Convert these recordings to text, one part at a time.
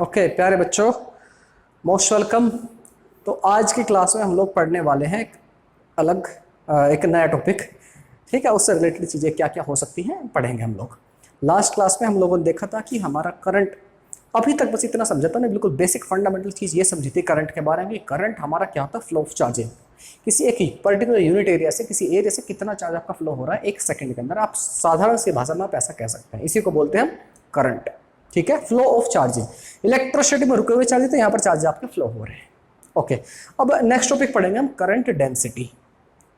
Okay प्यारे बच्चों, most welcome. तो आज की क्लास में हम लोग पढ़ने वाले हैं एक अलग एक नया टॉपिक। ठीक है, उससे रिलेटेड चीज़ें क्या क्या हो सकती हैं पढ़ेंगे हम लोग। लास्ट क्लास में हम लोगों ने देखा था कि हमारा करंट, अभी तक बस इतना समझा था ना, बिल्कुल बेसिक फंडामेंटल चीज़ ये समझी थी करंट के बारे में कि करंट हमारा क्या होता है, फ्लो ऑफ चार्जेज। किसी एक ही पर्टिकुलर यूनिट एरिया से किसी एरिया से कितना चार्ज आपका फ्लो हो रहा है एक सेकंड के अंदर, आप साधारण सी भाषा में आप ऐसा कह सकते हैं, इसी को बोलते हैं हम करंट। ठीक है, फ्लो ऑफ चार्जेस। इलेक्ट्रोसिटी में रुके हुए चार्जेस, तो यहाँ पर चार्जेस आपके फ्लो हो रहे हैं। ओके, अब नेक्स्ट टॉपिक पढ़ेंगे हम current density.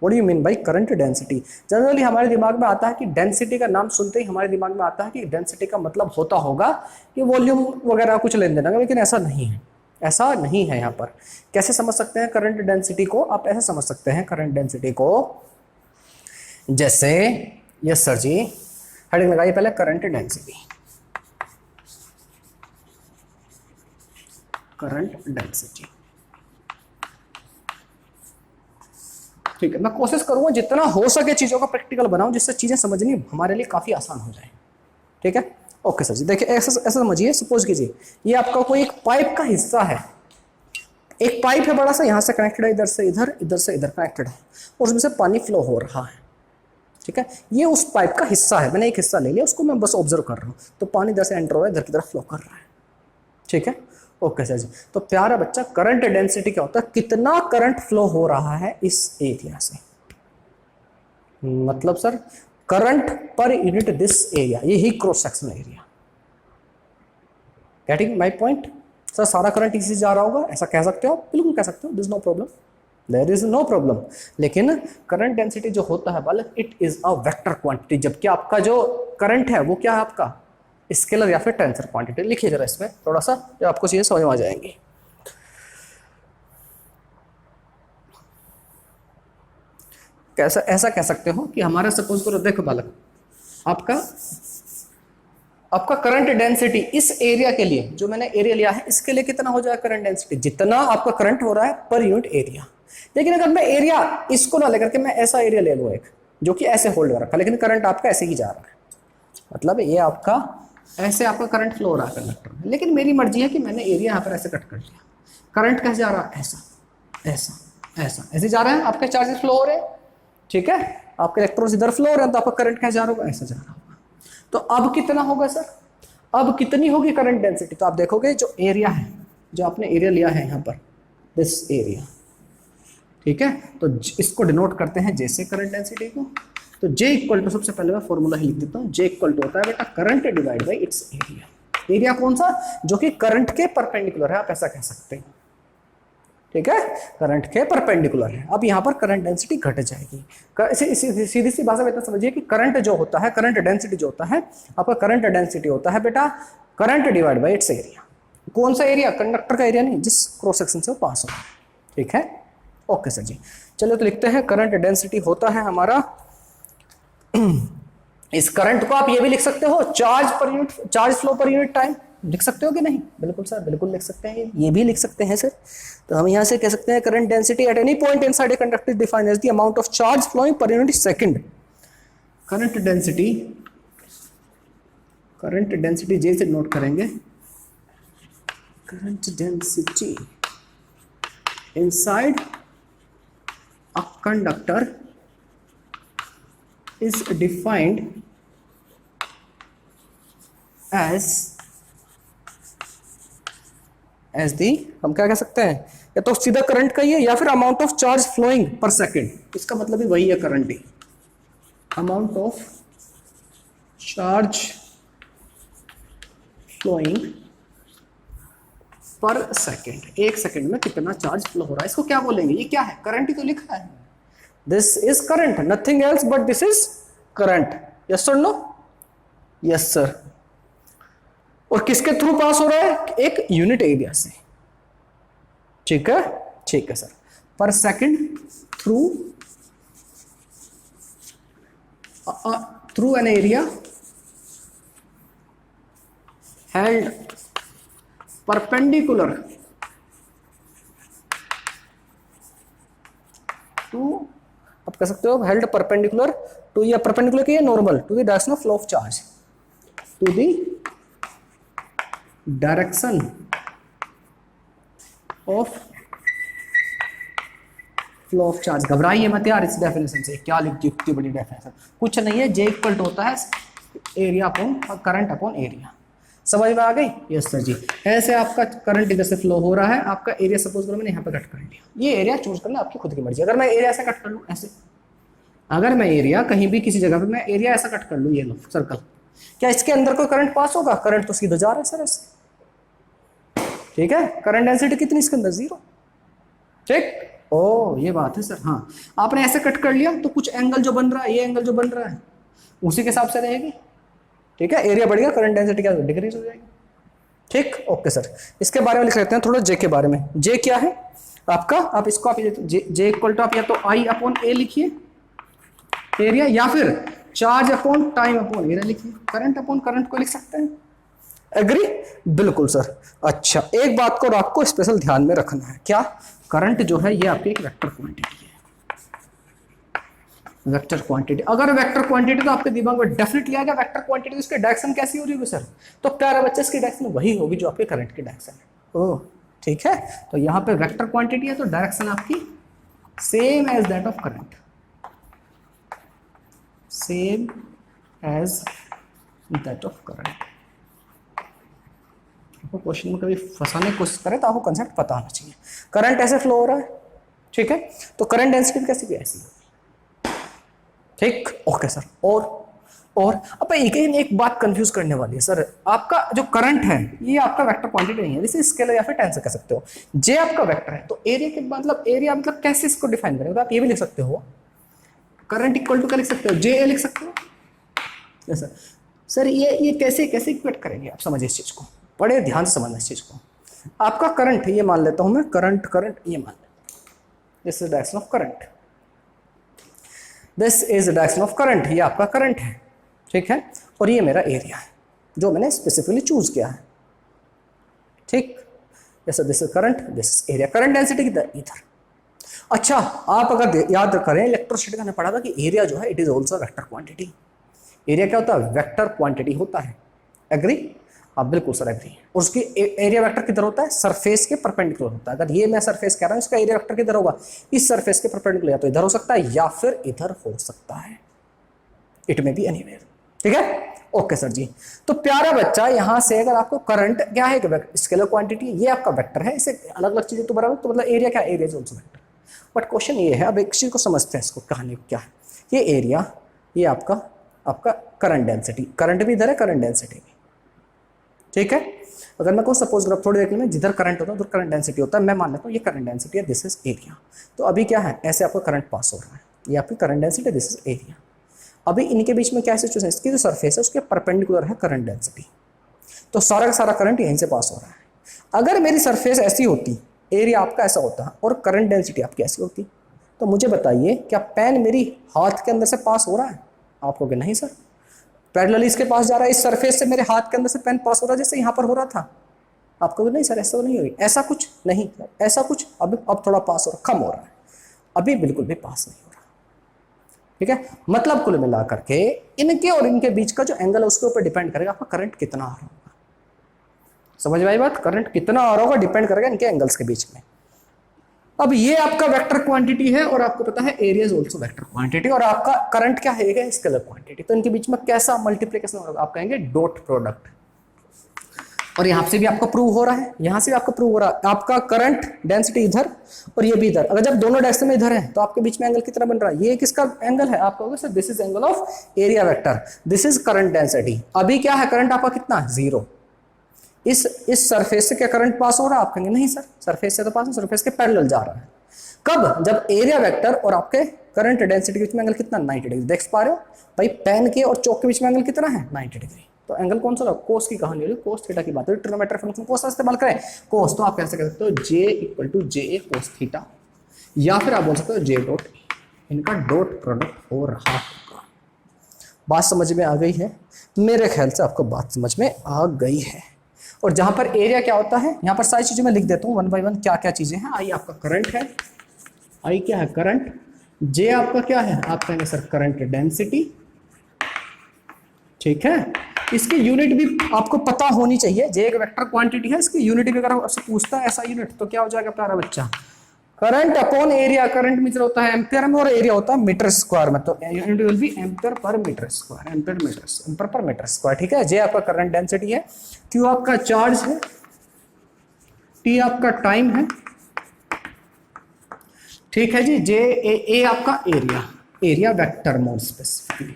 What do you mean by current density? Generally हमारे दिमाग में आता है कि डेंसिटी का नाम सुनते ही हमारे दिमाग में आता है कि डेंसिटी का मतलब होता होगा कि वॉल्यूम वगैरह कुछ लेन देना, लेकिन ऐसा नहीं है। ऐसा नहीं है। यहाँ पर कैसे समझ सकते हैं करंट डेंसिटी को? आप ऐसे समझ सकते हैं करंट डेंसिटी को, जैसे यस सर जी, हेडिंग लगाइए पहले, करंट डेंसिटी। करंट डेंसिटी, ठीक है। मैं कोशिश करूंगा जितना हो सके चीजों का प्रैक्टिकल बनाऊं, जिससे चीजें समझनी हमारे लिए काफी आसान हो जाए। ठीक है, ओके सर जी। देखिए ऐसा समझिए, सपोज कीजिए ये आपका कोई एक पाइप का हिस्सा है। एक पाइप है बड़ा सा, यहां से कनेक्टेड है, इधर से इधर, इधर से इधर कनेक्टेड है, और उसमें से पानी फ्लो हो रहा है। ठीक है, ये उस पाइप का हिस्सा है, मैंने एक हिस्सा ले लिया, उसको मैं बस ऑब्जर्व कर रहा हूँ, तो पानी इधर से एंटर हो रहा है, इधर की तरफ फ्लो कर रहा है। ठीक है, ओके सर जी। तो प्यारा बच्चा, करंट डेंसिटी क्या होता है? कितना करंट फ्लो हो रहा है इस एरिया से। मतलब sir current per unit this area, ये ही cross sectional area. Getting my point? Sir सारा करंट इसी से जा रहा होगा, ऐसा कह सकते हो आप? बिल्कुल कह सकते हो, this no problem, there is no problem. लेकिन करंट डेंसिटी जो होता है बालक, it is a vector quantity, जबकि आपका जो करंट है वो क्या है? आपका स्केलर या फिर टेंसर क्वांटिटी। लिखिए जरा इसमें थोड़ा सा, जब आपको चीजें समझ में आ जाएंगी। कैसा ऐसा कह सकते हो कि हमारा सपोज करो, देखो बालक, आपका आपका करंट डेंसिटी इस एरिया के लिए, जो मैंने एरिया लिया है, इसके लिए कितना हो जाएगा करंट डेंसिटी? जितना आपका करंट हो रहा है पर यूनिट एरिया। लेकिन अगर मैं एरिया इसको ना लेकर के मैं ऐसा एरिया ले लूँ एक, जो कि ऐसे होल्ड कर रखा, लेकिन करंट आपका ऐसे ही जा रहा है, मतलब ये आपका ऐसे आपका करंट फ्लो हो रहा है कंडक्टर में, लेकिन मेरी मर्जी है कि मैंने एरिया यहाँ पर ऐसे कट कर लिया। करंट कैसे जा रहा है? ऐसा ऐसा ऐसा ऐसे जा रहा है, आपके चार्जेस फ्लो हो रहे हैं। ठीक है, आपके इलेक्ट्रॉन्स इधर फ्लो हो रहे हैं, तो आपका करंट कैसे जा रहा होगा? ऐसा जा रहा होगा। तो अब कितना होगा सर? अब कितनी होगी करंट डेंसिटी? तो आप देखोगे जो एरिया है, जो आपने एरिया लिया है यहाँ पर, दिस एरिया, ठीक है, तो इसको डिनोट करते हैं जैसे करंट डेंसिटी को। तो J इक्वल टू, सबसे पहले मैं फॉर्मूला ही लिख देता हूँ, J इक्वल टू होता है बेटा current divide by its area. Area कौन सा? जो कि करंट के परपेंडिकुलर है, आप ऐसा कह सकते हैं। ठीक है, करंट के परपेंडिकुलर है। अब यहाँ पर करंट डेंसिटी घट जाएगी। सीधी सी भाषा में इतना समझिए कि करंट जो होता है, करंट डेंसिटी जो होता है आपका, करंट डेंसिटी होता है बेटा current divide by its area. कौन सा एरिया? कंडक्टर का एरिया नहीं, जिस क्रॉस सेक्शन से वो पास हो। ठीक है, ओके सर जी। चलिए तो लिखते हैं, करंट डेंसिटी होता है हमारा, इस करंट को आप ये भी लिख सकते हो charge per unit, charge flow पर यूनिट टाइम। लिख सकते हो कि नहीं? बिल्कुल सर, बिल्कुल लिख सकते हैं, ये भी लिख सकते हैं सर। तो हम यहां से कह सकते हैं current density at any point inside a conductor is defined as the amount of charge flowing per unit second. Current density, current density J से नोट करेंगे, current density inside a conductor is defined as the, हम क्या कह सकते हैं, या तो सीधा करंट का ही है, या फिर amount of charge flowing per second, इसका मतलब ही वही है करंट ही, amount of charge flowing per second. एक सेकेंड में कितना चार्ज फ्लो हो रहा है, इसको क्या बोलेंगे? ये क्या है? करंट ही तो लिखा है। This is current, nothing else but this is current. Yes or no? Yes sir. और किसके थ्रू पास हो रहा है? एक यूनिट एरिया से। ठीक है, ठीक है sir. Per second through an area held perpendicular to, आप कह सकते हो हेल्ड परपेंडिकुलर टू, या परपेंडिकुलर की normal to the direction of flow of charge, to the direction of flow of charge. घबराइए मत यार इस डेफिनेशन से, क्या लिख दी इतनी बड़ी डेफिनेशन, कुछ नहीं है, जे इक्वल टू होता है area upon current upon area. समझ में आ गई? यस सर जी। ऐसे आपका करंट इधर से फ्लो हो रहा है, आपका एरिया सपोज करो मैंने यहाँ पे कट कर लिया, ये एरिया चूज करना आपकी खुद की मर्जी। अगर मैं एरिया ऐसे कट कर लूँ ऐसे, अगर मैं एरिया कहीं भी किसी जगह पे मैं एरिया ऐसा कट कर लूँ, ये लो सर्कल, क्या इसके अंदर कोई करंट पास होगा? करंट तो सीधा जा रहा है सर ऐसे, ठीक है। करंट डेंसिटी कितनी इसके अंदर? 0, ठीक। ओ ये बात है सर। हाँ, आपने ऐसे कट कर लिया तो कुछ एंगल जो बन रहा है, ये एंगल जो बन रहा है उसी के हिसाब से रहेगी, ठीक है। एरिया बढ़ गया, करंट डेंसिटी क्या डिक्रीज हो जाएगी, ठीक। ओके सर, इसके बारे में लिख लेते हैं थोड़ा जे के बारे में। जे क्या है आपका? आप इसको आप जे इक्वल टू आप या तो आई अपॉन ए लिखिए एरिया, या फिर charge upon time upon area लिखिए। करंट अपॉन करंट को लिख सकते हैं, एग्री? बिल्कुल सर। अच्छा, एक बात को आपको स्पेशल ध्यान में रखना है, क्या? करंट जो है ये आपकी एक वेक्टर क्वांटिटी है, वेक्टर क्वांटिटी। अगर वेक्टर क्वांटिटी तो आपके दिमाग में डेफिनेटली आएगा वेक्टर क्वांटिटी, तो इसकी डायरेक्शन कैसी हो रही होगी सर? तो प्यारे बच्चे इसकी डायरेक्शन वही होगी जो आपके करंट की डायरेक्शन है। ओह ठीक है, तो यहाँ पे वेक्टर क्वांटिटी है तो डायरेक्शन आपकी same as that of current, same as that of current. आपको क्वेश्चन में कभी फंसाने की कोशिश करें तो आपको कंसेप्ट पता होना चाहिए। करंट ऐसे फ्लो हो रहा है, ठीक है, तो करंट डेंसिटी कैसी भी ऐसी होगी, ठीक। Okay sir. और अब एक बात कंफ्यूज करने वाली है सर, आपका जो करंट है ये आपका वेक्टर क्वांटिटी नहीं है, जैसे स्केलर या फिर टेंसर कह सकते हो। जे आपका वेक्टर है तो एरिया के मतलब एरिया मतलब कैसे इसको डिफाइन करेंगे? तो आप ये भी लिख सकते हो, करंट इक्वल टू क्या लिख सकते हो? जे ए लिख सकते हो। यस सर, ये कैसे कैसे इक्वेट करेंगे आप? समझिए इस चीज को, बड़े ध्यान से समझना इस चीज को। आपका करंट ये मान लेता हूं मैं, करंट ये मान लेता हूं, this is direction of current, this is direction of current, ये आपका करंट है, ठीक है, और ये मेरा एरिया है जो मैंने स्पेसिफिकली चूज किया है, ठीक। जैसे this is current, this is area. Current density किधर? इधर। अच्छा, आप अगर याद करें इलेक्ट्रोस्टैटिक में पढ़ा था कि एरिया जो है it is also vector quantity. Area क्या होता है? वेक्टर क्वांटिटी होता है, एग्री? आप बिल्कुल सर एग्री। और उसकी एरिया वेक्टर किधर होता है? सरफेस के परपेंडिकुलर होता है। अगर ये मैं सरफेस कह रहा हूं, इसका एरिया वेक्टर किधर होगा? इस सरफेस के परपेंडिकुलर, या तो इधर हो सकता है या फिर इधर हो सकता है, इट में बी एनीवेयर, ठीक है। ओके सर जी। तो प्यारा बच्चा, यहां से अगर आपको करंट क्या है, स्केलर क्वांटिटी, ये आपका वेक्टर है, इसे अलग अलग चीजें तो बराबर, तो मतलब एरिया क्या? Area is also vector. But question ये है, अब एक चीज को समझते हैं, इसको कहानी क्या है। ये एरिया, ये आपका करंट डेंसिटी, करंट भी इधर है, करंट डेंसिटी भी, ठीक है। अगर मैं को सपोज करो थोड़ी देर में, जिधर करंट होता है उधर करंट डेंसिटी होता है, मैं मान लेता हूँ ये करंट डेंसिटी है, दिस इज एरिया। तो अभी क्या है, ऐसे आपका करंट पास हो रहा है, ये आपकी current density, this is area. अभी इनके बीच में क्या सिचुएशन है, इसकी जो सरफेस है उसके परपेंडिकुलर है करंट डेंसिटी, तो सारा का सारा करंट यहीं से पास हो रहा है। अगर मेरी सरफेस ऐसी होती, एरिया आपका ऐसा होता और करंट डेंसिटी आपकी ऐसी होती, तो मुझे बताइए क्या पेन मेरी हाथ के अंदर से पास हो रहा है? आप कहोगे नहीं सर, पैरेलली इसके पास जा रहा है, इस सरफेस से मेरे हाथ के अंदर से पेन पास हो रहा है जैसे यहाँ पर हो रहा था। आप कहोगे नहीं सर ऐसा तो नहीं हो रही, ऐसा कुछ नहीं, ऐसा कुछ अब थोड़ा पास हो रहा, कम हो रहा है, अभी बिल्कुल भी पास नहीं हो रहा, ठीक है। मतलब कुल मिला करके इनके और इनके बीच का जो एंगल है उसके ऊपर डिपेंड करेगा आपका करंट कितना आ रहा होगा। समझ में आई बात? करंट कितना आ रहा होगा डिपेंड करेगा इनके एंगल्स के बीच में। अब ये आपका वेक्टर क्वांटिटी है और आपको पता है area is also vector quantity, और आपका करंट क्या है? Scalar quantity. तो इनके बीच में कैसा मल्टीप्लिकेशन होगा? आप कहेंगे डॉट प्रोडक्ट। और यहां से भी आपका प्रूव हो रहा है, यहां से भी आपका प्रूव हो रहा है, आपका करंट डेंसिटी इधर और ये भी इधर। अगर जब दोनों डायरेक्शन में इधर है तो आपके बीच में एंगल कितना बन रहा है? ये किसका एंगल है? आप कहोगे sir this is angle of area vector, this is current density. अभी क्या है, करंट आपका कितना? 0। इस सरफेस से क्या करंट पास हो रहा है? आप कहेंगे नहीं सर, सरफेस से तो पास, सरफेस के पैरेलल जा रहा है। कब? जब एरिया वेक्टर और आपके करंट डेंसिटी के बीच में एंगल कितना? 90 डिग्री। देख पा रहे हो भाई, पेन के और चौक के बीच में एंगल कितना है? 90 डिग्री। तो एंगल कौन सा रहा? कोस की कहानी, कोस थीटा की बात है। ट्रिग्नोमेट्रिक फंक्शन कोस का इस्तेमाल करें, कोस, तो आप कैसे कह सकते हो J equal to J A cos theta, या फिर आप बोल सकते हो जे डॉट, इनका डॉट प्रोडक्ट हो रहा होगा। बात समझ में आ गई है? मेरे ख्याल से आपको बात समझ में आ गई है। और जहां पर एरिया क्या होता है, यहां पर सारी चीजें मैं लिख देता हूं 1 बाय 1 क्या क्या चीजें हैं। आई आपका करंट है, आई क्या है? करंट। जे आपका क्या है? आप कहेंगे सर करंट डेंसिटी, ठीक है। इसकी यूनिट भी आपको पता होनी चाहिए। जे एक वेक्टर क्वांटिटी है, इसकी यूनिट भी अगर आपसे पूछता है ऐसा यूनिट तो क्या हो जाएगा प्यारा बच्चा, current upon area. Current meter होता है एम्पियर में और एरिया होता है मीटर स्क्वायर में, तो unit will be ampere per metre square, ampere per metre square. ठीक है, जे आपका करंट डेंसिटी है, क्यू आपका चार्ज है, टी आपका टाइम है। ठीक है जी, जे ए आपका area, area vector more specifically,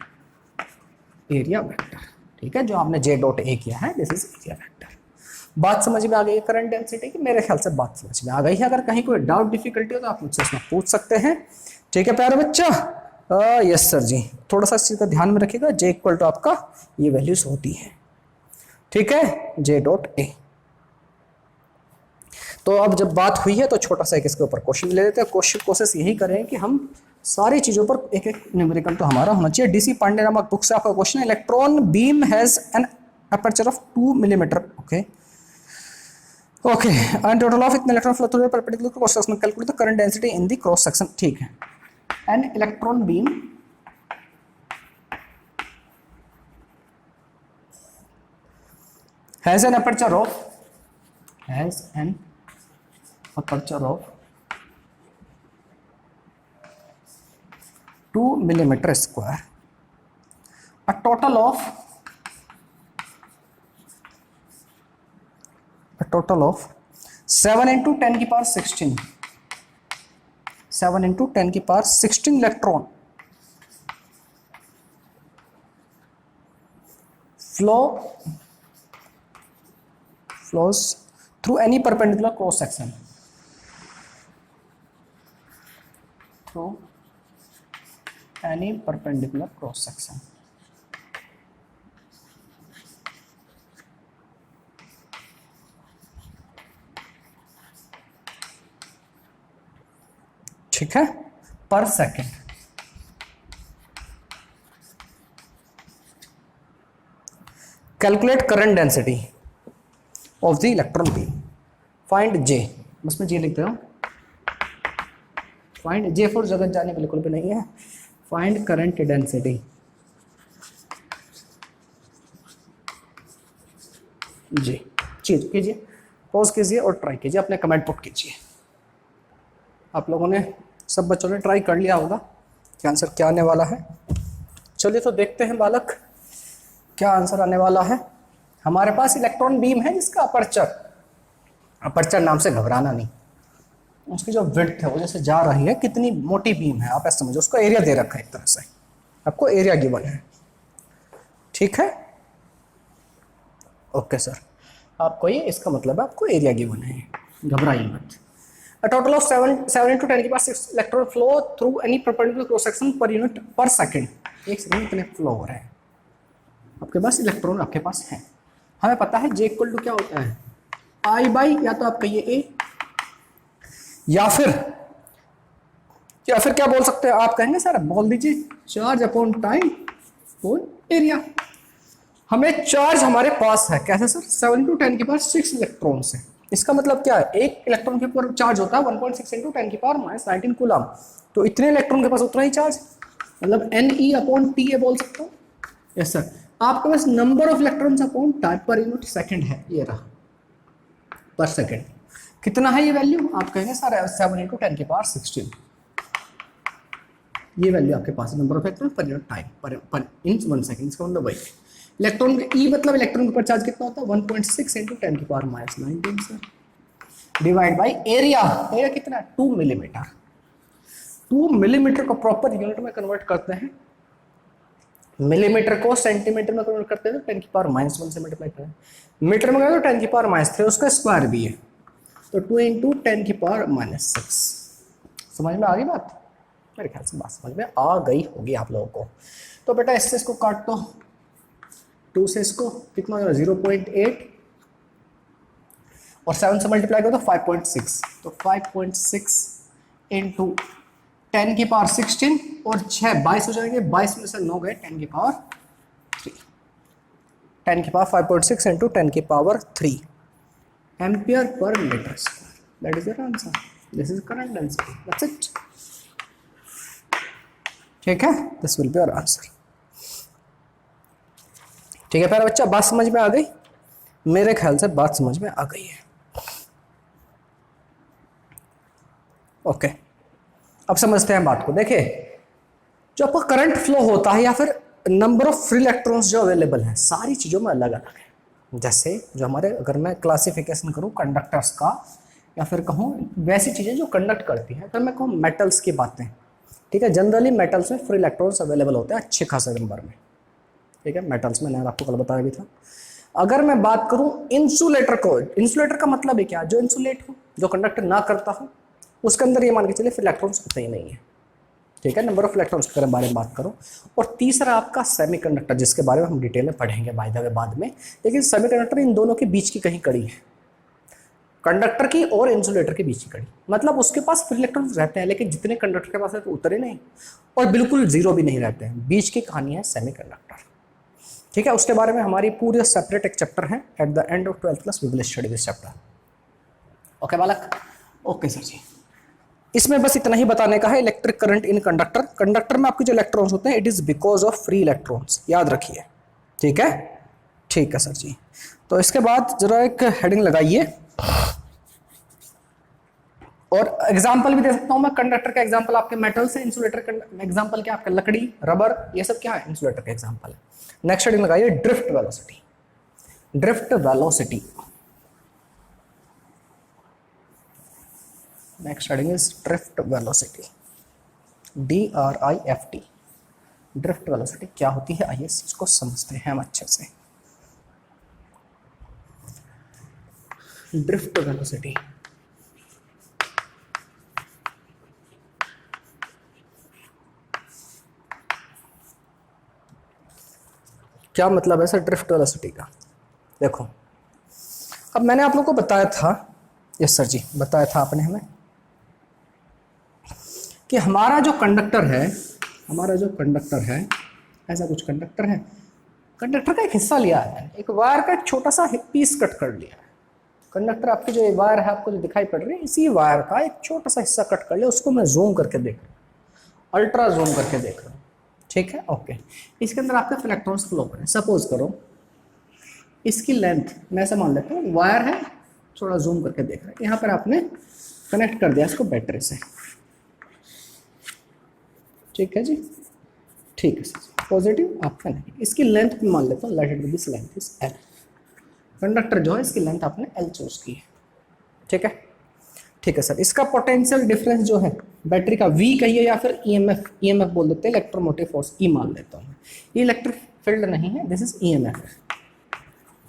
area vector. ठीक है, जो आपने जे डॉट ए किया है, दिस इज एरिया वेक्टर। बात समझ में आ गई है करंट डेंसिटी की? मेरे ख्याल से बात समझ में आ गई है। अगर कहीं कोई डाउट डिफिकल्टी हो तो आप मुझसे इसमें पूछ सकते हैं। ठीक है प्यारे बच्चा, यस सर जी, थोड़ा सा इस चीज का ध्यान में रखिएगा, जे इक्वल टू आपका ये वैल्यूज होती है। ठीक है, जे डॉट ए। तो अब जब बात हुई है तो छोटा सा एक इसके ऊपर क्वेश्चन ले लेते हैं। कोशिश यही करें कि हम सारी चीजों पर एक एक न्यूमेरिकल तो हमारा होना चाहिए। डीसी पांडे नामक बुक से आपका क्वेश्चन है, electron beam has an aperture of 2 millimetre. Okay okay, and total of इतने electron flow through perpendicular cross section, calculate the current density in the cross section. ठीक है, an electron beam has an aperture of 2 millimeter square, a total of 7 into 10 की power 16, 7 into 10 की power 16 electron flows through any perpendicular cross section, through any perpendicular cross section। ठीक है, per second. Calculate current density of the electron beam, find J, बस मैं जे लिखते हूं, find J for जगत जाने बिल्कुल भी नहीं है, फाइंड करंट डेंसिटी जी। चीज कीजिए, पॉज कीजिए और ट्राई कीजिए, अपने कमेंट पुट कीजिए। आप लोगों ने, सब बच्चों ने ट्राई कर लिया होगा कि आंसर क्या आने वाला है। चलिए तो देखते हैं बालक क्या आंसर आने वाला है। हमारे पास इलेक्ट्रॉन बीम है जिसका अपर्चर नाम से घबराना नहीं, उसकी जो विड्थ है वो जैसे जा रही है, कितनी मोटी बीम है आप ऐसा समझो, उसका एरिया दे रखा है, एक तरह से आपको एरिया गिवन है। ठीक है, ओके सर, आपको ये इसका मतलब है आपको एरिया गिवन है, घबराइए मत। A total of 7 into 10 की power 6 electron flow through any perpendicular cross section per unit पर सेकंड, एक सेकंड में कितने फ्लो हो रहे हैं। आपके पास इलेक्ट्रॉन आपके पास है, हमें पता है जे इक्वल टू क्या होता है, आई बाई, या तो आप कहिए ए, या फिर क्या बोल सकते हैं आप, कहेंगे सर बोल दीजिए charge upon time upon area. हमें चार्ज हमारे पास है कैसे सर, 7 into 10 की पावर 6 इलेक्ट्रॉन से। इसका मतलब क्या है, एक इलेक्ट्रॉन के ऊपर चार्ज होता है 1.6 into 10 की पावर -19 कूलम, तो इतने इलेक्ट्रॉन के पास उतना ही चार्ज, मतलब Ne अपॉन टी बोल सकता हूँ। यस सर, आपके पास number of electrons upon time per unit second है, ये रहा पर सेकंड। कितना है ये वैल्यू, आप कहेंगे सर 7 into 10 की पावर 16, ये वैल्यू आपके पास number of electron per unit time per in 1 second. इसका मतलब वही इलेक्ट्रॉन ई मतलब इलेक्ट्रॉन के ऊपर चार्ज कितना होता है 1.6 into 10 की power -19 sir, divide by area. Area कितना है 2 मिलीमीटर। 2 मिलीमीटर को प्रॉपर यूनिट में कन्वर्ट करते हैं, मिलीमीटर को सेंटीमीटर में कन्वर्ट करते हैं तो 10 की पावर -1 से मल्टीप्लाई करें, मीटर में गए तो 10 की पावर -3, उसका स्क्वायर भी है, तो 2 into 10 की पावर -6। समझ में आ गई बात, मेरे ख्याल से बात समझ में आ गई होगी आप लोगों को। तो बेटा इससे इसको काट दो, 2 से इसको कितना हो, 0.8 और 7 से मल्टीप्लाई करो तो 5.6, तो 5.6 इंटू 10 की पावर 16 और 6 22 हो जाएंगे, 22 में से 9 गए 10 की पावर 3, 10 की पावर 5.6 इंटू 10 की power 3 ampere per metre square, that is your answer, this is current density, that's it. ठीक है, this will be your answer. ठीक है प्यारा बच्चा, बात समझ में आ गई? मेरे ख्याल से बात समझ में आ गई है। ओके, अब समझते हैं बात को। देखिए, जो आपका करंट फ्लो होता है या फिर नंबर ऑफ फ्री इलेक्ट्रॉन्स जो अवेलेबल हैं, सारी चीज़ों में अलग अलग है। जैसे जो हमारे, अगर मैं क्लासिफिकेशन करूँ कंडक्टर्स का, या फिर कहूँ वैसी चीज़ें जो कंडक्ट करती हैं, तो मैं कहूँ मेटल्स की बातें, ठीक है। जनरली मेटल्स में फ्री इलेक्ट्रॉन्स अवेलेबल होते हैं अच्छे खासे नंबर में, ठीक है। मेटल्स में, मैंने आपको कल बताया भी था। अगर मैं बात करूं इंसुलेटर को, इंसुलेटर का मतलब है क्या? जो इंसुलेट हो, जो कंडक्ट ना करता हो, उसके अंदर ये मान के चलिए फिर इलेक्ट्रॉन्स होते ही नहीं है, ठीक है। नंबर ऑफ इलेक्ट्रॉन्स के बारे में बात करो। और तीसरा आपका सेमीकंडक्टर, जिसके बारे में हम डिटेल में पढ़ेंगे बाय द वे बाद में। लेकिन सेमीकंडक्टर इन दोनों के बीच की कहीं कड़ी है, कंडक्टर की और इंसुलेटर के बीच की कड़ी। मतलब उसके पास फ्री इलेक्ट्रॉन्स रहते हैं, लेकिन जितने कंडक्टर के पास है तो उतने नहीं, और बिल्कुल जीरो भी नहीं रहते हैं। बीच की कहानी है सेमीकंडक्टर, ठीक है। उसके बारे में हमारी पूरी सेपरेट एक चैप्टर है, at the end of 12th class we will study this chapter. Okay बालक? Okay sir ji. इसमें बस इतना ही बताने का है, electric current in conductor. Conductor में आपके जो इलेक्ट्रॉन्स होते हैं, it is because of free electrons, याद रखिए, ठीक है। ठीक है सर जी। तो इसके बाद जरा एक हेडिंग लगाइए, और एग्जाम्पल भी दे सकता हूं मैं। कंडक्टर का एग्जाम्पल आपके मेटल से, इंसुलेटर का एग्जाम्पल क्या आपका लकड़ी, रबर, ये सब क्या है? इंसुलेटर का एग्जाम्पल है। नेक्स्ट हेडिंग लगाइए, drift velocity. Drift velocity, next heading is drift velocity, DRIFT। Drift velocity क्या होती है, आइए इसको समझते हैं हम अच्छे से। ड्रिफ्ट वेलोसिटी, क्या मतलब है सर ड्रिफ्ट वेलोसिटी का? देखो, अब मैंने आप लोगों को बताया था, यस सर जी, बताया था आपने हमें कि हमारा जो कंडक्टर है, हमारा जो कंडक्टर है, ऐसा कुछ कंडक्टर है, कंडक्टर का एक हिस्सा लिया है, एक वायर का एक छोटा सा पीस कट कर लिया है। कंडक्टर आपकी जो वायर है आपको जो दिखाई पड़ रही है, इसी वायर का एक छोटा सा हिस्सा कट कर लिया, उसको मैं जूम करके देख रहा हूँ, अल्ट्रा जूम करके देख रहा हूँ, ठीक है। ओके, इसके अंदर आपके इलेक्ट्रॉन्स फ्लो करें। सपोज करो इसकी लेंथ मैं ऐसा मान लेता हूँ, वायर है, थोड़ा जूम करके देख रहे हैं, यहाँ पर आपने कनेक्ट कर दिया इसको बैटरी से, ठीक है जी, ठीक है सर। पॉजिटिव आपका नहीं, इसकी लेंथ भी मान लेता हूँ, let it be this length is L। Conductor जो है इसकी लेंथ आपने L चूज की है, ठीक है। ठीक है सर, इसका पोटेंशियल डिफरेंस जो है बैटरी का V कहिए या फिर EMF बोल देते हैं, इलेक्ट्रोमोटिव फोर्स E मान लेता हूँ। ये इलेक्ट्रिक फील्ड नहीं है, this is EMF,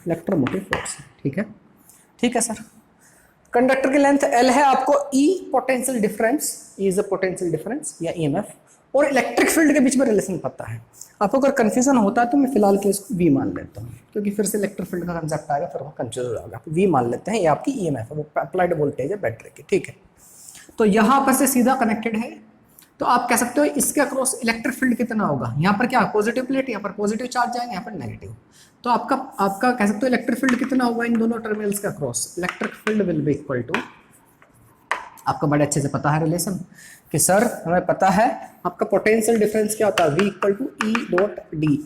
electromotive force, ठीक है। ठीक है सर, कंडक्टर की लेंथ L है, आपको E potential difference, E is a potential difference या EMF, और इलेक्ट्रिक फील्ड के बीच में रिलेशन पता है। आपको अगर कंफ्यूजन होता है तो मैं फिलहाल के इसको V मान लेता हूँ, क्योंकि फिर से इलेक्ट्रिक फील्ड का कंसेप्ट आएगा, फिर वो कंफ्यूज हो जाएगा। V मान लेते हैं, ये आपकी EMF है, वो अप्लाइड वोल्टेज है बैटरी की, ठीक है। तो यहाँ पर से सीधा कनेक्टेड है, तो आप कह सकते हो इसके अक्रॉस इलेक्ट्रिक फील्ड कितना होगा। यहाँ पर क्या पॉजिटिव प्लेट, यहाँ पर पॉजिटिव चार्ज जाएंगे, यहाँ पर नेगेटिव, तो आपका कह सकते हो इलेक्ट्रिक फील्ड कितना होगा इन दोनों टर्मिनल्स के across. Electric field will be equal to, आपको बड़े अच्छे से पता है रिलेशन कि सर हमें पता है आपका पोटेंशियल डिफरेंस क्या होता है, V इक्वल टू E.D,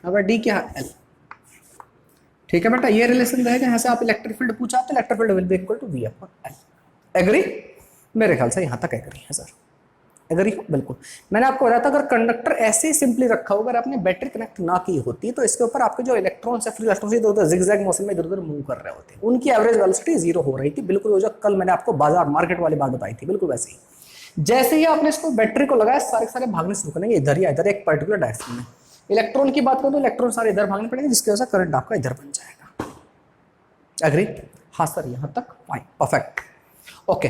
अगर D क्या है L, ठीक है बेटा। ये रिलेशन रहेगा, यहाँ से आप इलेक्ट्रिक फील्ड पूछा तो electric field will be equal to V upon L। Agree? मेरे ख्याल से यहाँ तक एग्री है सर, एग्री हो? बिल्कुल। मैंने आपको बताया था अगर कंडक्टर ऐसे ही सिंपली रखा हो, अगर आपने बैटरी कनेक्ट ना की होती तो इसके ऊपर आपके जो इलेक्ट्रॉन्स है, फ्री इलेक्ट्रॉन्स इधर उधर जिगजैग मोशन में इधर उधर मूव कर रहे होते, उनकी एवरेज वेलोसिटी जीरो हो रही थी, बिल्कुल वो जो कल मैंने आपको बाजार मार्केट वाली बात बताई थी, बिल्कुल वैसे ही। जैसे ही आपने इसको बैटरी को लगाया, सारे भागने शुरू करेंगे इधर या इधर एक पर्टिकुलर डायरेक्शन में। इलेक्ट्रॉन की बात करो तो इलेक्ट्रॉन सारे इधर भागने पड़ेंगे, जिसकी वजह से करंट आपका इधर बन जाएगा। एग्री? हाँ सर, यहाँ तक फाइन, परफेक्ट, ओके।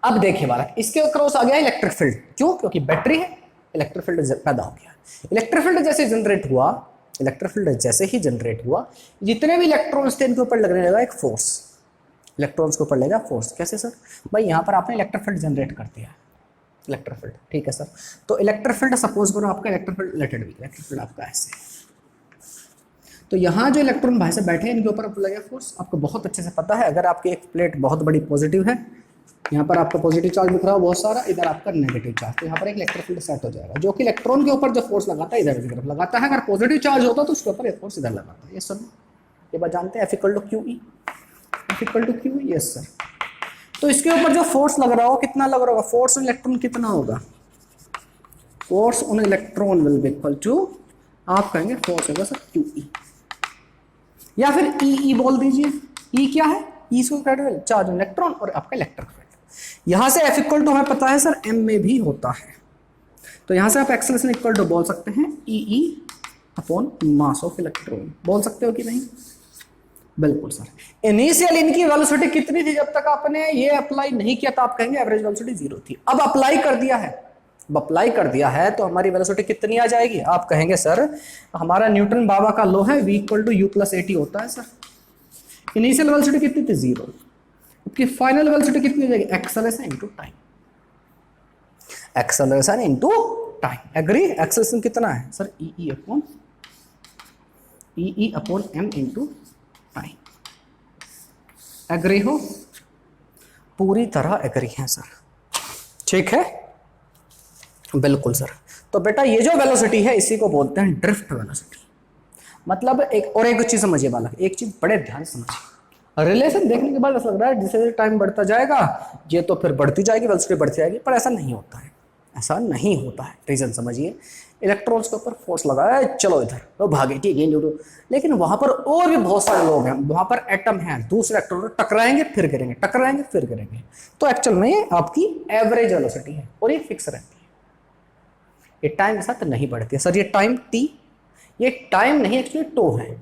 अब देखिए बालक, इसके अक्रॉस आ गया इलेक्ट्रिक फील्ड, क्यों? क्योंकि बैटरी है, इलेक्ट्रिक फील्ड पैदा हो गया। इलेक्ट्रिक फील्ड जैसे जनरेट हुआ, इलेक्ट्रिक फील्ड जैसे ही जनरेट हुआ, जितने भी इलेक्ट्रॉन्स थे इनके ऊपर लगने लगा एक फोर्स, इलेक्ट्रॉन्स के ऊपर लगेगा फोर्स। कैसे सर? भाई यहाँ पर आपने इलेक्ट्रिक फील्ड जनरेट कर दिया, इलेक्ट्रिक फील्ड, ठीक है सर। तो इलेक्ट्रिक फील्ड सपोज करो आपका इलेक्ट्रिक फील्ड लेटेड भी, इलेक्ट्रिक फील्ड आपका ऐसे, तो यहाँ जो इलेक्ट्रॉन भाई से बैठे हैं इनके ऊपर लगेगा फोर्स। आपको बहुत अच्छे से पता है, अगर आपकी एक प्लेट बहुत बड़ी पॉजिटिव है, यहाँ पर आपका पॉजिटिव चार्ज दिख रहा है बहुत सारा, इधर आपका नेगेटिव चार्ज, तो यहाँ पर एक इलेक्ट्रिक फील्ड सेट हो जाएगा जो कि इलेक्ट्रॉन के ऊपर जो फोर्स लगाता है इधर की तरफ लगाता है, अगर पॉजिटिव चार्ज होता तो उसके ऊपर एक फोर्स इधर लगाता है। ये सब ये बात जानते हैं, F = QE, F = QE, yes sir. तो इसके ऊपर जो फोर्स लग रहा होगा कितना लग रहा होगा, फोर्स ऑन इलेक्ट्रॉन कितना होगा, force on electron will be equal to, आप कहेंगे फोर्स होगा सर QE, या फिर EE बोल दीजिए। E क्या है, E इसको चार्ज ऑन इलेक्ट्रॉन और आपका इलेक्ट्रिक फील्ड। यहां से F = हमें पता है सर M में भी होता है, तो यहां से आप एक्सेलरेशन इक्वल टू बोल सकते हैं EE upon mass of electron, बोल सकते हो कि नहीं, बिल्कुल सर। इनिशियल इनकी वेलोसिटी कितनी थी, जब तक आपने ये अप्लाई नहीं किया था आप कहेंगे एवरेज वेलोसिटी 0 थी। अब अप्लाई कर दिया है, अब अप्लाई कर दिया है तो हमारी वेलोसिटी कितनी आ जाएगी, आप कहेंगे सर हमारा न्यूटन बाबा का लॉ है V = U+AT होता है सर। इनिशियल वेलोसिटी कितनी थी 0, उसकी फाइनल वेलोसिटी कितनी हो जाएगी, acceleration into time, acceleration into time. Agree, acceleration कितना है sir, EE upon M into time. Agree हो, पूरी तरह एग्री है सर, ठीक है, बिल्कुल सर। तो बेटा ये जो वेलोसिटी है इसी को बोलते हैं ड्रिफ्ट वेलोसिटी। मतलब एक चीज समझिए बालक, एक चीज बड़े ध्यान से समझिए, रिलेशन देखने के बाद ऐसा लग रहा है जैसे टाइम बढ़ता जाएगा ये तो फिर बढ़ती जाएगी, वेलोसिटी बढ़ती जाएगी, पर ऐसा नहीं होता है, ऐसा नहीं होता है। रीजन समझिए, इलेक्ट्रॉन्स के ऊपर फोर्स लगा है, चलो इधर तो भागे, ठीक है, लेकिन वहां पर और भी बहुत सारे लोग हैं, वहां पर एटम हैं, दूसरे इलेक्ट्रॉन टकराएंगे फिर गिरेंगे, टकराएंगे फिर गिरेंगे। तो एक्चुअल में ये आपकी एवरेज वेलोसिटी है और ये फिक्स रहती है, ये टाइम के साथ नहीं बढ़ती है सर। ये टाइम T, ये टाइम नहीं एक्चुअली टो है,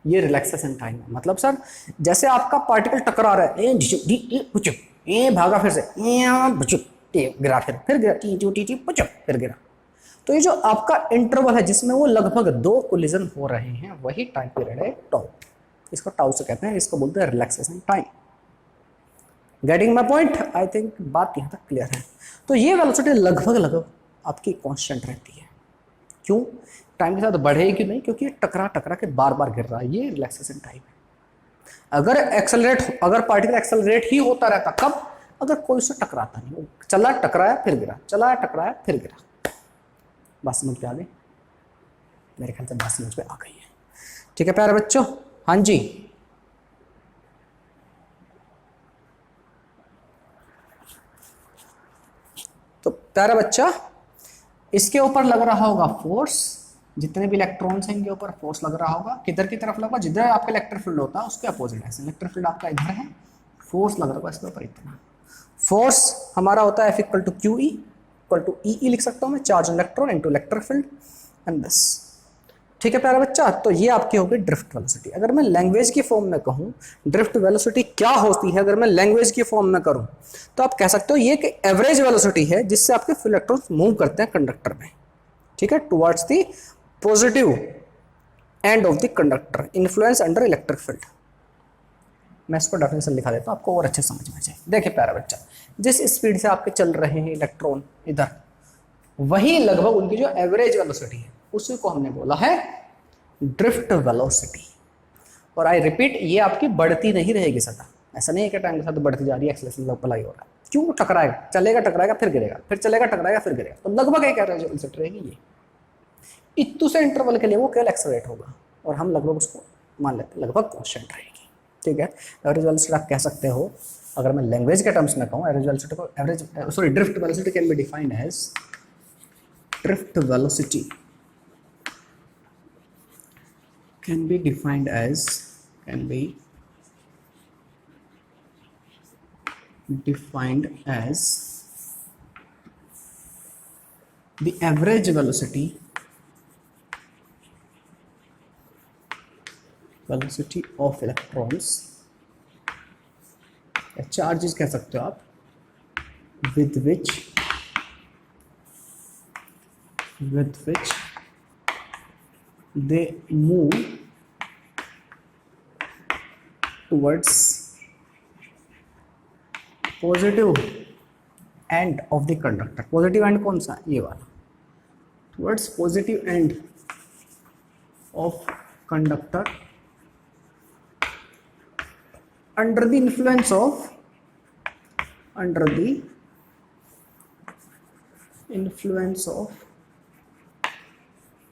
ये रिलैक्सेशन टाइम है। मतलब सर जैसे आपका पार्टिकल टकरा रहा है, ये भागा फिर से गिरा, फिर गिरा, फिर गिरा। तो ये जो आपका इंटरवल है जिसमें वो लगभग 2 कोलिजन हो रहे हैं वही टाइम पीरियड है टाउ, इसको टाउ से कहते हैं, इसको बोलते हैं relaxation time. Getting my point, I think बात यहाँ तक क्लियर है। तो ये वेलोसिटी लगभग आपकी कांस्टेंट रहती है, क्यों, टाइम के साथ बढ़ेगी नहीं, क्योंकि ये टकरा के बार बार गिर रहा है, ये रिलैक्सेशन टाइम है। अगर पार्टिकल एक्सेलरेट ही होता रहता, कब, अगर कोई उससे टकराता नहीं, चला टकराया फिर गिरा, चला टकराया फिर गिरा। बात समझ में आ गई, मेरे ख्याल से बात समझ में आ गई है, ठीक है प्यारे बच्चों। हाँ जी, तो प्यारा बच्चा इसके ऊपर लग रहा होगा फोर्स, जितने भी इलेक्ट्रॉन्स हैं इनके ऊपर फोर्स लग रहा होगा, किधर की तरफ लगा, जिधर आपका इलेक्ट्रिक फील्ड होता है उसके अपोजिट है। इलेक्ट्रिक फील्ड आपका इधर है, फोर्स लग रहा होगा इसके ऊपर इतना। फोर्स हमारा होता है F = QE equal to EE लिख सकता हूं मैं, charge electron into electric field and this, ठीक है प्यारा बच्चा। तो ये आपकी होगी ड्रिफ्ट वेलोसिटी। अगर मैं लैंग्वेज की फॉर्म में कहूँ ड्रिफ्ट वेलोसिटी क्या होती है, अगर मैं लैंग्वेज की फॉर्म में करूँ तो आप कह सकते हो ये एक एवरेज वेलोसिटी है जिससे आपके इलेक्ट्रॉन्स मूव करते हैं कंडक्टर में, ठीक है, towards the positive end of the conductor, influence under electric field. मैं इसको डेफिनेशन लिखा देता हूँ आपको और अच्छे समझ में जाए। देखिए प्यारा बच्चा, जिस स्पीड से आपके चल रहे हैं इलेक्ट्रॉन इधर, वही लगभग उनकी जो एवरेज वेलोसिटी है उसी को हमने बोला है ड्रिफ्ट वेलोसिटी। और आई रिपीट, ये आपकी बढ़ती नहीं रहेगी सदा, ऐसा नहीं है कि टाइम के साथ बढ़ती जा रही है, एक्सेलरेशन अप्लाई हो रहा है। क्यों, टकराएगा, चलेगा टकराएगा फिर गिरेगा, फिर चलेगा टकराएगा फिर गिरेगा, तो लगभग एक एवरेज वेलोसिटी रहेगी ये। इतने से इंटरवल के लिए वो केवल एक्सेलरेट होगा और हम लगभग उसको मान लेते हैं लगभग कांस्टेंट रहेगी, ठीक है। एवरेज वेलोसिटी आप कह सकते हो, अगर मैं लैंग्वेज के टर्म्स में कहूँ एवरेज वेलोसिटी को drift velocity can be defined as drift velocity can be defined as the average velocity of electrons या चार्जेस कह सकते हो आप, with which they move towards positive end of the conductor। Positive and कौन सा, ये वाला, towards positive end of conductor under the influence under the influence of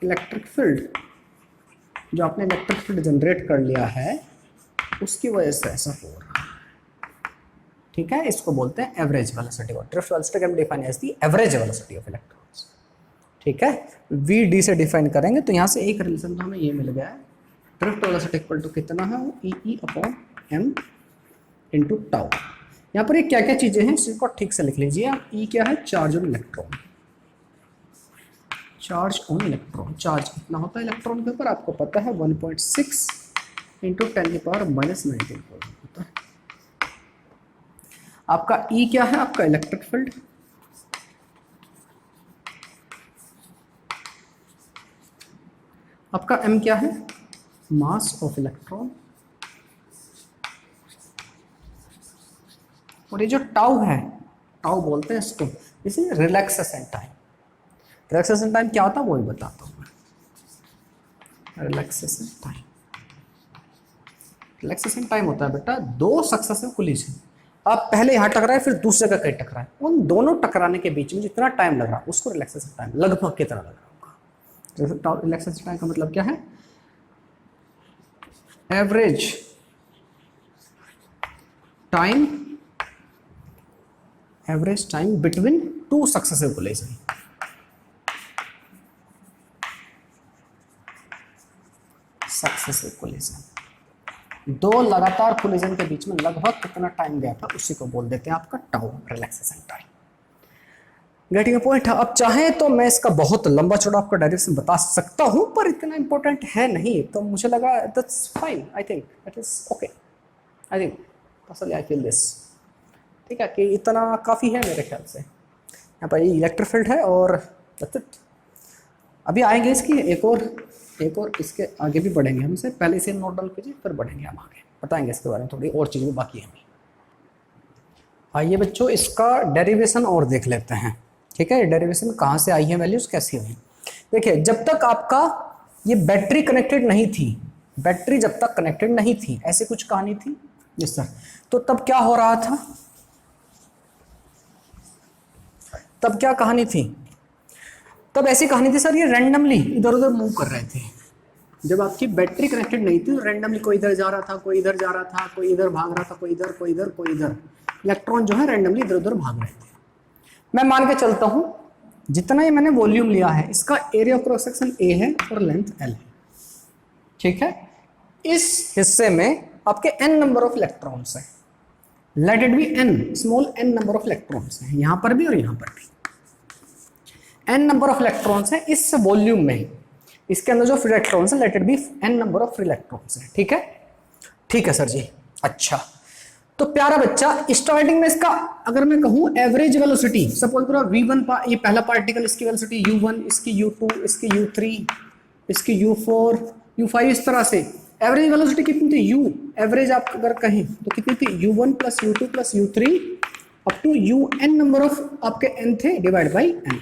electric field, जो आपने इलेक्ट्रिक फील्ड जनरेट कर लिया है उसकी वजह से ऐसा हो रहा है। ठीक है, इसको बोलते हैं average velocity. Drift velocity can be defined as the average velocity of electrons. ठीक है, वी डी से डिफाइन करेंगे तो यहाँ से एक रिलेशन तो हमें ये मिल गया है, ड्रिफ्ट वेलोसिटी इक्वल टू कितना है, E upon M into tau. यहाँ पर ये क्या क्या चीज़ें हैं इसको ठीक से लिख लीजिए आप। ई क्या है, charge on electron, charge on electron, charge कितना होता है इलेक्ट्रॉन के ऊपर आपको पता है 1.6 इंटू 10⁻⁻⁹ होता है। आपका ई क्या है, आपका इलेक्ट्रिक फील्ड, आपका एम क्या है, मास ऑफ इलेक्ट्रॉन, और ये जो टाउ है, टाउ बोलते हैं इसको, इसे रिलैक्सेशन टाइम। रिलैक्सेशन टाइम क्या होता है वो भी बताता हूँ मैं। रिलैक्सेशन टाइम, रिलैक्सेशन टाइम होता है बेटा दो सक्सेसिव कोलिजन, आप पहले यहाँ टकराए फिर दूसरे जगह कहीं टकराए, उन दोनों टकराने के बीच में जितना टाइम लग रहा है उसको रिलैक्सेशन टाइम लगभग कितना लग रहा होगा। रिलैक्सेशन टाइम का मतलब क्या है, average time, average time between two successive collision. Successive collision, दो लगातार कोलिजन के बीच में लगभग कितना टाइम गया था उसी को बोल देते हैं आपका tau, relaxation time. Getting a point. अब चाहे तो मैं इसका बहुत लंबा चौड़ा आपका डायरेक्शन बता सकता हूं, पर इतना इंपॉर्टेंट है नहीं, तो मुझे लगा that's fine, I think it is okay, I think personally I feel this. ठीक है, कि इतना काफ़ी है मेरे ख्याल से। यहाँ पर ये इलेक्ट्रिक फील्ड है और दैट्स इट। अभी आएंगे इसकी एक और इसके आगे भी बढ़ेंगे हम, इसे पहले इसे नोट डाउन कीजिए फिर बढ़ेंगे हम आगे, बताएंगे इसके बारे में थोड़ी और चीज़ें बाकी हैं। आइए बच्चों इसका डेरिवेशन और देख लेते हैं। ठीक है, डेरिवेशन कहाँ से आई है, वैल्यूज कैसी हुई। देखिए जब तक आपका ये बैटरी कनेक्टेड नहीं थी, बैटरी जब तक कनेक्टेड नहीं थी, ऐसी कुछ कहानी थी यस सर, तो तब क्या हो रहा था, तब क्या कहानी थी, तब ऐसी कहानी थी सर ये रैंडमली इधर उधर मूव कर रहे थे। जब आपकी बैटरी कनेक्टेड नहीं थी तो रैंडमली कोई इधर जा रहा था, कोई इधर जा रहा था, कोई इधर भाग रहा था, कोई इधर, कोई इधर, कोई इधर, इलेक्ट्रॉन जो है रैंडमली इधर उधर भाग रहे थे। मैं मान के चलता हूं जितना ये मैंने वॉल्यूम लिया है इसका area of cross section A है और लेंथ एल है। ठीक है, इस हिस्से में आपके n नंबर ऑफ इलेक्ट्रॉन्स हैं, let it be n, small n number of electrons हैं, यहां पर भी और यहां पर भी n नंबर ऑफ इलेक्ट्रॉन्स हैं इस वॉल्यूम में। इसके अंदर जो फ्री इलेक्ट्रॉन्स हैं let it be n number of free electrons हैं। ठीक है, ठीक है सर जी। अच्छा तो प्यारा बच्चा, स्टार्टिंग में इसका अगर मैं कहूं एवरेज वेलोसिटी, सपोज करो v1 ये पहला पार्टिकल, इसकी वेलोसिटी u1, इसकी u2, इसकी u3, इसकी u4, u5, इस तरह से एवरेज वेलोसिटी कितनी थी u, एवरेज आप अगर कहें तो कितनी थी u1 plus u2 plus u3 up to un number of आपके n थे डिवाइड बाई n।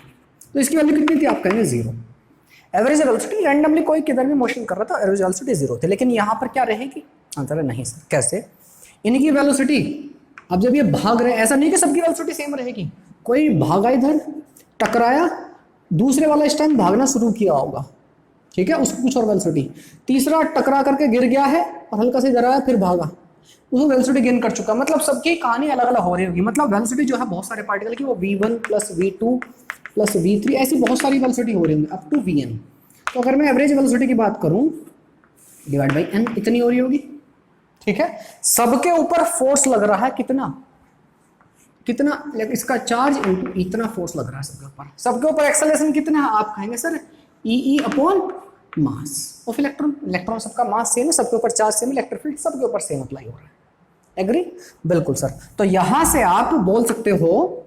तो इसकी वैल्यू कितनी थी आप कहेंगे 0। एवरेज वेलोसिटी रैंडमली कोई किधर भी मोशन कर रहा था, एवरेज वेलोसिटी 0 थी, लेकिन यहाँ पर क्या रहेगी, आंसर है नहीं सर। कैसे, इनकी वेलोसिटी अब जब ये भाग रहे, ऐसा नहीं कि सबकी वेलोसिटी सेम रहेगी, कोई भागा इधर टकराया, दूसरे वाला इस टाइम भागना शुरू किया होगा, ठीक है, उसको कुछ और वेलोसिटी, तीसरा टकरा करके गिर गया है और हल्का से इधर आया फिर भागा, उसको वेलोसिटी गेन कर चुका। मतलब सबकी कहानी अलग अलग हो रही होगी। मतलब वेलोसिटी जो है बहुत सारे पार्टिकल की वो v1 plus v2 plus v3 ऐसी बहुत सारी वेलोसिटी हो रही होंगी अप टू vn। तो अगर मैं एवरेज वेलोसिटी की बात करूं डिवाइड बाई n इतनी हो रही होगी। ठीक है, सबके ऊपर फोर्स लग रहा है कितना, कितना इसका चार्ज इनटू इतना फोर्स लग रहा है सबके ऊपर। सबके ऊपर एक्सेलरेशन कितना है आप कहेंगे sir E upon mass of electron. Electron सबका मास सेम है, सबके ऊपर चार्ज सेम, इलेक्ट्रिक फील्ड सबके ऊपर सेम अप्लाई हो रहा है। एग्री, बिल्कुल सर। तो यहां से आप बोल सकते हो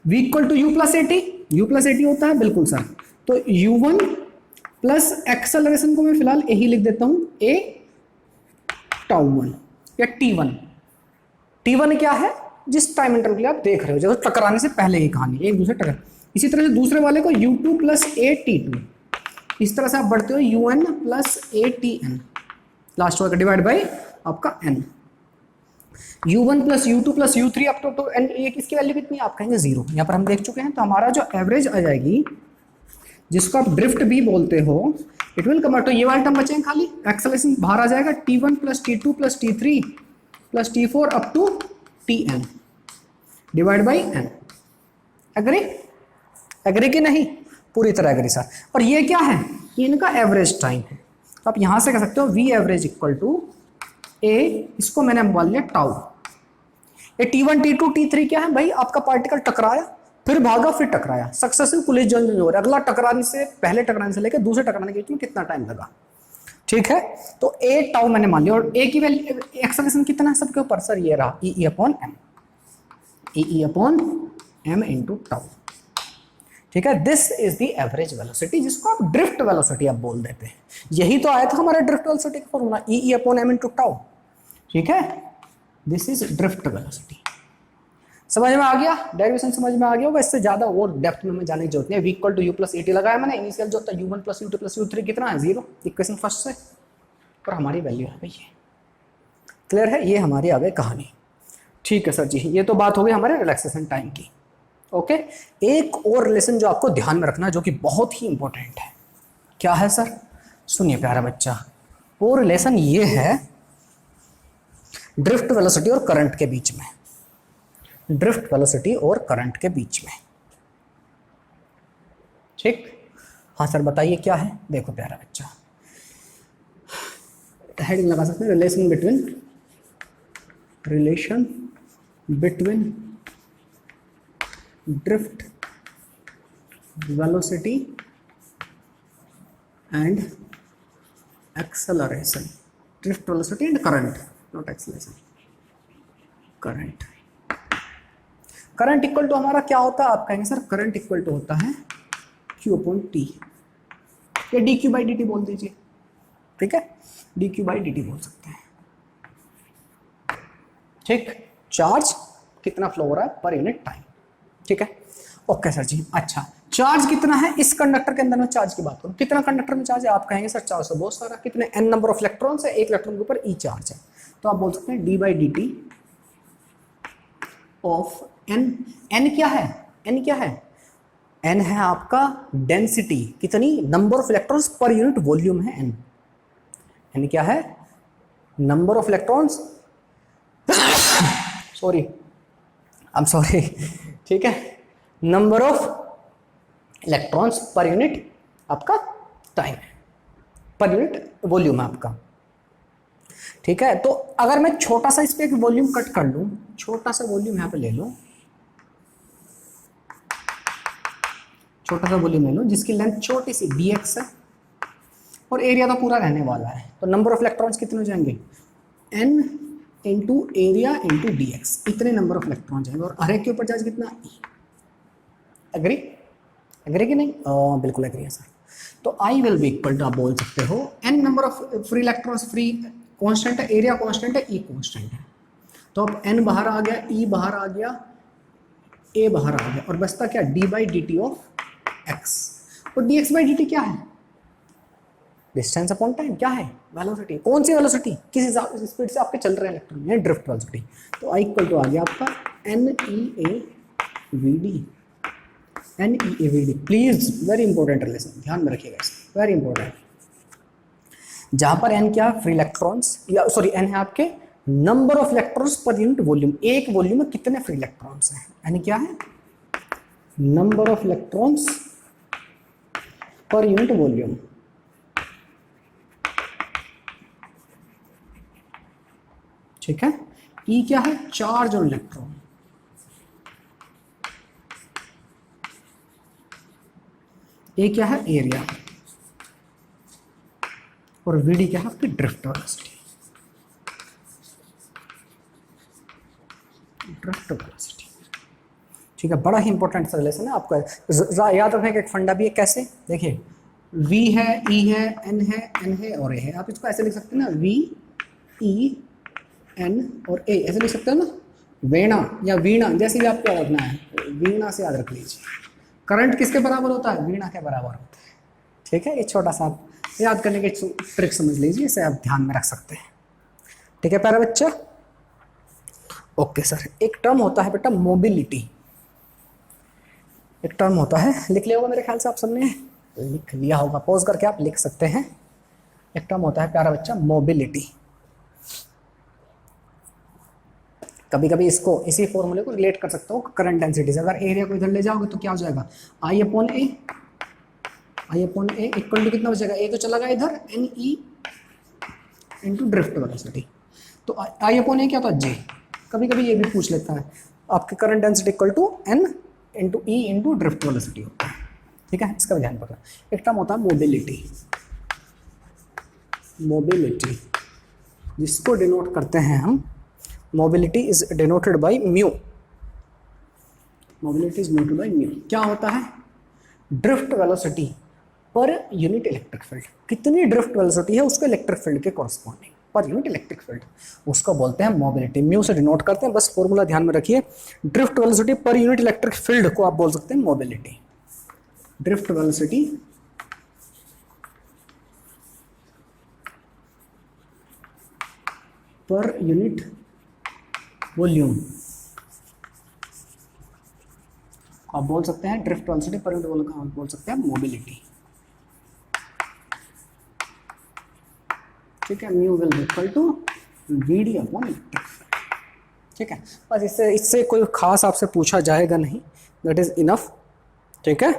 v equal to u plus AT, u plus AT होता है, बिल्कुल सर। तो u1 प्लस एक्सेलरेशन को मैं फिलहाल यही लिख देता हूं a τ1 या t1। t1 क्या है, जिस टाइम इंटरवल के लिए आप देख रहे हो, जैसे टकराने से पहले की कहानी, एक दूसरे टकरा। इसी तरह से दूसरे वाले को u2 प्लस a t2, इस तरह से आप बढ़ते हो un plus a tn, last होगा डिवाइड बाई आपका n। u1 plus u2 plus u3 up to N, ये किसकी वैल्यू कितनी है? आप कहेंगे 0। यहाँ पर हम देख चुके हैं। तो हमारा जो एवरेज आ जाएगी, जिसको आप ड्रिफ्ट भी बोलते हो, इट विल कम तो ये वाला टर्म बचेंगे खाली, एक्सेलरेशन बाहर आ जाएगा t1 plus t2 plus t3 plus t4 up to tn divide by n। Agree? Agree कि नहीं? पूरी तरह एग्री सर। और ये क्या है? ये इनका एवरेज टाइम है। तो आप यहां से कह सकते हो v average equal to a, इसको मैंने बोल लिया टाउ। ये t1 t2 t3 क्या है भाई? आपका पार्टिकल टकराया, फिर भागा, फिर टकराया, सक्सेसिव कोलिजन जो हो रहा है। अगला टकराने से, पहले टकराने से लेकर दूसरे टकराने के बीच में कितना टाइम लगा, ठीक है? तो a टाउ मैंने मान लिया। और a की वैल्यू एक्सेलरेशन कितना है सबके ऊपर? सर ये रहा E upon M, E upon M into tau, ठीक है? This is the average velocity, जिसको आप ड्रिफ्ट वेलोसिटी आप बोल देते हैं। यही तो आया था हमारा ड्रिफ्ट वेलोसिटी का formula, E upon M into tau, ठीक है? This is drift velocity. समझ में आ गया? डेरिवेशन समझ में आ गया होगा। इससे ज्यादा और डेप्थ में हमें जाने की जरूरत नहीं है। v equal to u plus AT लगाया मैंने। इनिशियल जो होता है u1 plus u2 plus u3 कितना है? 0, इक्वेशन फर्स्ट से। और हमारी वैल्यू है भाई ये। क्लियर है? ये हमारी आ गई कहानी। ठीक है सर जी, ये तो बात हो गई हमारे रिलैक्सेशन टाइम की। ओके, एक और रिलेशन जो आपको ध्यान में रखना, जो कि बहुत ही इंपॉर्टेंट है, क्या है सर? सुनिए प्यारा बच्चा, वो रिलेशन ये है ड्रिफ्ट वेलोसिटी और करंट के बीच में। ड्रिफ्ट वेलोसिटी और करंट के बीच में, ठीक? हाँ सर बताइए क्या है? देखो प्यारा बच्चा, हेडिंग लगा सकते हैं, relation between drift velocity and acceleration. Drift velocity and current, not acceleration, current. Current equal to हमारा क्या होता है? आप कहेंगे सर करंट इक्वल टू होता है Q अपॉन T, या dq बाई dt बोल दीजिए, ठीक है? dq बाई dt बोल सकते हैं, ठीक? चार्ज कितना फ्लो हो रहा है पर यूनिट टाइम, ठीक है? ओके सर जी। अच्छा, चार्ज कितना है इस कंडक्टर के अंदर में? चार्ज की बात करूं, कितना कंडक्टर में चार्ज है? आप कहेंगे सर चार्ज तो बहुत सारा। कितने? n नंबर ऑफ इलेक्ट्रॉन्स है, एक इलेक्ट्रॉन के ऊपर e चार्ज है। तो आप बोल सकते हैं d by D T of n। n क्या है? n क्या है? n है आपका डेंसिटी, कितनी? नंबर ऑफ इलेक्ट्रॉन्स पर यूनिट वॉल्यूम है n। n क्या है? Number of electrons, sorry I am sorry, ठीक है? Number of electrons per unit आपका टाइम है, पर यूनिट वॉल्यूम है आपका, ठीक है? तो अगर मैं छोटा सा इस पे एक वॉल्यूम कट कर लूं, छोटा सा वॉल्यूम यहां पे ले लो, छोटा सा वॉल्यूम ले लो जिसकी लेंथ छोटी सी dx है और एरिया तो पूरा रहने वाला है। तो नंबर ऑफ इलेक्ट्रॉन्स कितने हो जाएंगे? n into area into dx, इतने नंबर ऑफ इलेक्ट्रॉन जाएंगे। और हर एक के ऊपर चार्ज कितना? e। एग्री? एग्री कि नहीं? बिल्कुल एग्री है सर। तो I will be equal to, आप बोल सकते हो n number of free electrons, free constant है, एरिया कांस्टेंट है, e कांस्टेंट है। तो अब n बाहर आ गया, e बाहर आ गया, a बाहर आ गया, और बचता क्या? d by D T of x। और dx बाई डी टी क्या है? Distance upon time. क्या है? वेलोसिटी। कौन सी वेलोसिटी? किस स्पीड से आपके चल रहे हैं इलेक्ट्रॉन, ये ड्रिफ्ट वेलोसिटी। तो I इक्वल टू आ गया आपका NEAVD। Please, very important relation, ध्यान में रखिएगा इसे, वेरी इंपॉर्टेंट। जहां पर n क्या? फ्री इलेक्ट्रॉन्स, या सॉरी n है आपके नंबर ऑफ इलेक्ट्रॉन्स पर यूनिट वॉल्यूम। एक वॉल्यूम में कितने फ्री इलेक्ट्रॉन्स हैं? n क्या है? नंबर ऑफ इलेक्ट्रॉन्स पर यूनिट वॉल्यूम, ठीक है? E क्या है? चार्ज और इलेक्ट्रॉन। A क्या है? एरिया। और VD क्या है? आपकी ड्रिफ्ट वेलोसिटी। ड्रिफ्ट वेलोसिटी, ठीक है? बड़ा ही इंपॉर्टेंट रिलेशन है आपका। याद रखने का एक फंडा भी है। कैसे? देखिए, V है, E है, N है, N है और A है। आप इसको ऐसे लिख सकते हैं ना, V E N और A, ऐसे लिख सकते हैं ना, वेणा या वीणा, जैसे भी आपको याद रखना है, वीणा से याद रख लीजिए। करंट किसके बराबर होता है? वीणा के बराबर होता है, ठीक है? ये छोटा सा आप याद करने की ट्रिक समझ लीजिए, इसे आप ध्यान में रख सकते हैं, ठीक है प्यारा बच्चा? ओके सर, एक टर्म होता है बेटा मोबिलिटी, एक टर्म होता है, लिख लिया होगा मेरे ख्याल से आप सबने, लिख लिया होगा, पॉज करके आप लिख सकते हैं। एक टर्म होता है प्यारा बच्चा मोबिलिटी। कभी कभी इसको, इसी फॉर्मूले को रिलेट कर सकते हो करंट डेंसिटी से। अगर एरिया को इधर ले जाओगे तो क्या हो जाएगा, I upon A, I upon A equal to कितना बचेगा, ए तो चला गया इधर, N E into drift velocity. तो आई अपॉन ए क्या होता है, जे। कभी कभी ये भी पूछ लेता है, आपके current density equal to N into E into drift velocity होता है, ठीक है, इसका भी ध्यान रखना। एक टर्म होता है मोबिलिटी, मोबिलिटी जिसको डिनोट करते हैं हम, mobility is denoted by mu, mobility is denoted by mu. क्या होता है, drift velocity per unit electric field, कितनी ड्रिफ्ट वेलोसिटी है उसके इलेक्ट्रिक फील्ड के कॉरस्पॉन्डिंग, पर यूनिट इलेक्ट्रिक फील्ड, उसको बोलते हैं मोबिलिटी। म्यू से डिनोट करते हैं, बस फॉर्मूला ध्यान में रखिए, drift velocity per unit electric field को आप बोल सकते हैं mobility. Drift velocity per unit volume आप बोल सकते हैं drift velocity per unit volume, आप बोल सकते हैं मोबिलिटी, ठीक है। Mu will be equal to VD upon electric field, ठीक है। बस इससे कोई खास आपसे पूछा जाएगा नहीं, दैट इज इनफ, ठीक है।